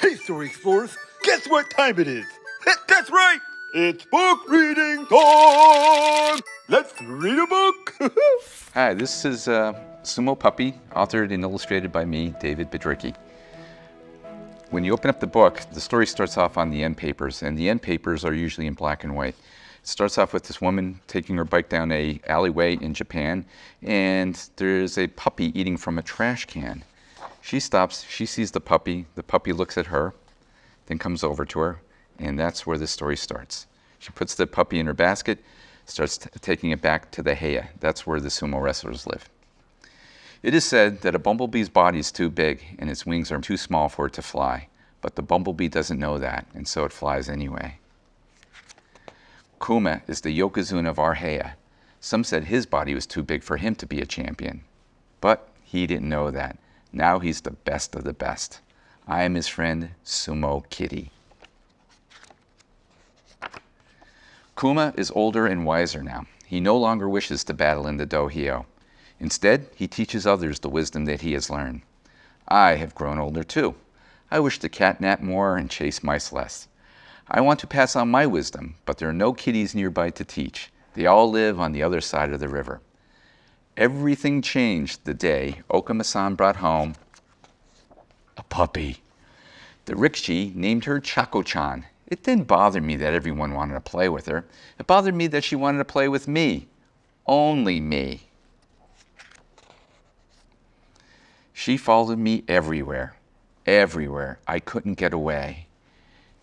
Hey, Story Explorers, guess what time it is? That's right, it's book reading time! Let's read a book! Hi, this is Sumo Puppy, authored and illustrated by me, David Biedrzycki. When you open up the book, the story starts off on the end papers, and the end papers are usually in black and white. It starts off with this woman taking her bike down a alleyway in Japan, and there's a puppy eating from a trash can. She stops, she sees the puppy looks at her, then comes over to her, and that's where the story starts. She puts the puppy in her basket, starts taking it back to the Heya. That's where the sumo wrestlers live. It is said that a bumblebee's body is too big and its wings are too small for it to fly, but the bumblebee doesn't know that, and so it flies anyway. Kuma is the yokozuna of our Heya. Some said his body was too big for him to be a champion, but he didn't know that. Now he's the best of the best. I am his friend, Sumo Kitty. Kuma is older and wiser now. He no longer wishes to battle in the dohyo. Instead, he teaches others the wisdom that he has learned. I have grown older too. I wish to catnap more and chase mice less. I want to pass on my wisdom, but there are no kitties nearby to teach. They all live on the other side of the river. Everything changed the day Okuma-san brought home a puppy. The rickshi named her Chako-chan. It didn't bother me that everyone wanted to play with her. It bothered me that she wanted to play with me. Only me. She followed me everywhere. Everywhere. I couldn't get away.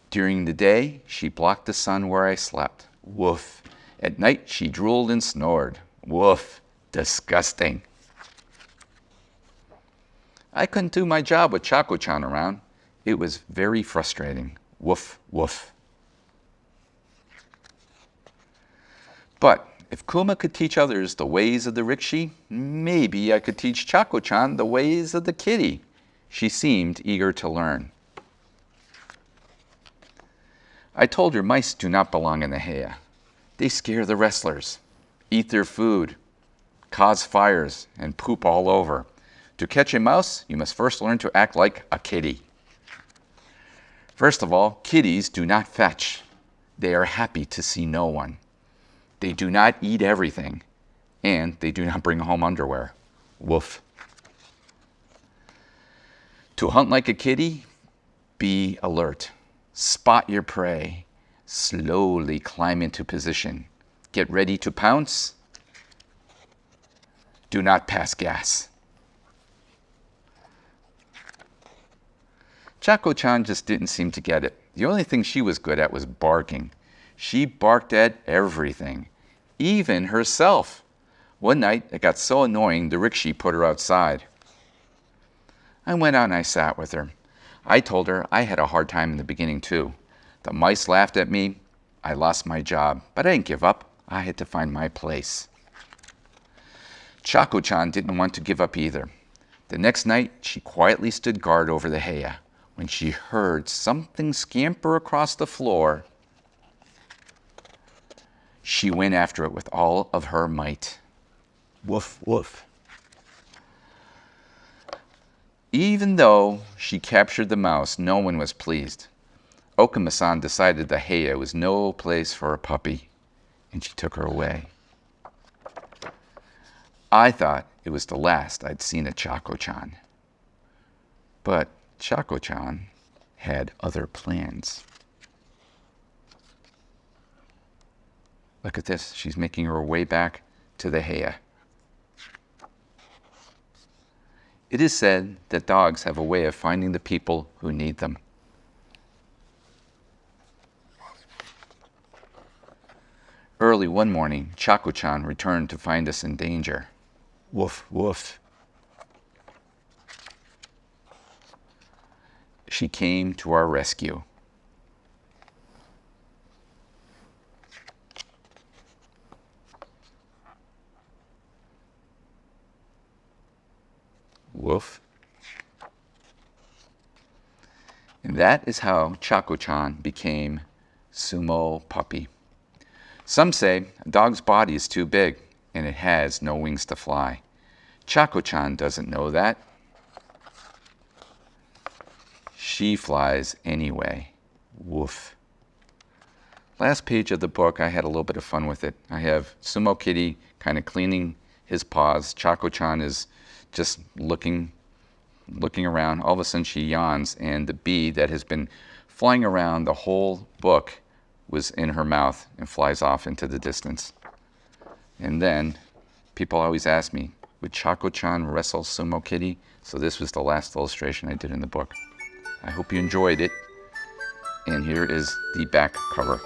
During the day, she blocked the sun where I slept. Woof. At night, she drooled and snored. Woof. Disgusting. I couldn't do my job with Chako-chan around. It was very frustrating. Woof, woof. But if Kuma could teach others the ways of the rickshi, maybe I could teach Chako-chan the ways of the kitty. She seemed eager to learn. I told her mice do not belong in the Heya. They scare the wrestlers, eat their food, cause fires, and poop all over. To catch a mouse, you must first learn to act like a kitty. First of all, kitties do not fetch. They are happy to see no one. They do not eat everything, and they do not bring home underwear. Woof. To hunt like a kitty, be alert. Spot your prey. Slowly climb into position. Get ready to pounce. Do not pass gas. Chako-chan just didn't seem to get it. The only thing she was good at was barking. She barked at everything, even herself. One night, it got so annoying the rickshi put her outside. I went out and I sat with her. I told her I had a hard time in the beginning too. The mice laughed at me. I lost my job, but I didn't give up. I had to find my place. Chako-chan didn't want to give up either. The next night, she quietly stood guard over the Heya. When she heard something scamper across the floor, she went after it with all of her might. Woof, woof. Even though she captured the mouse, no one was pleased. Okuma-san decided the Heya was no place for a puppy, and she took her away. I thought it was the last I'd seen of Chako-chan. But Chako-chan had other plans. Look at this. She's making her way back to the Heya. It is said that dogs have a way of finding the people who need them. Early one morning, Chako-chan returned to find us in danger. Woof, woof. She came to our rescue. Woof. And that is how Chako-chan became Sumo Puppy. Some say a dog's body is too big and it has no wings to fly. Chako-chan doesn't know that. she flies anyway. Woof. Last page of the book, I had a little bit of fun with it. I have Sumo Kitty kind of cleaning his paws. Chaco-chan is just looking around. All of a sudden she yawns, and the bee that has been flying around the whole book was in her mouth and flies off into the distance. And then people always ask me, would Chaco-chan wrestle Sumo Kitty? So this was the last illustration I did in the book. I hope you enjoyed it. And here is the back cover.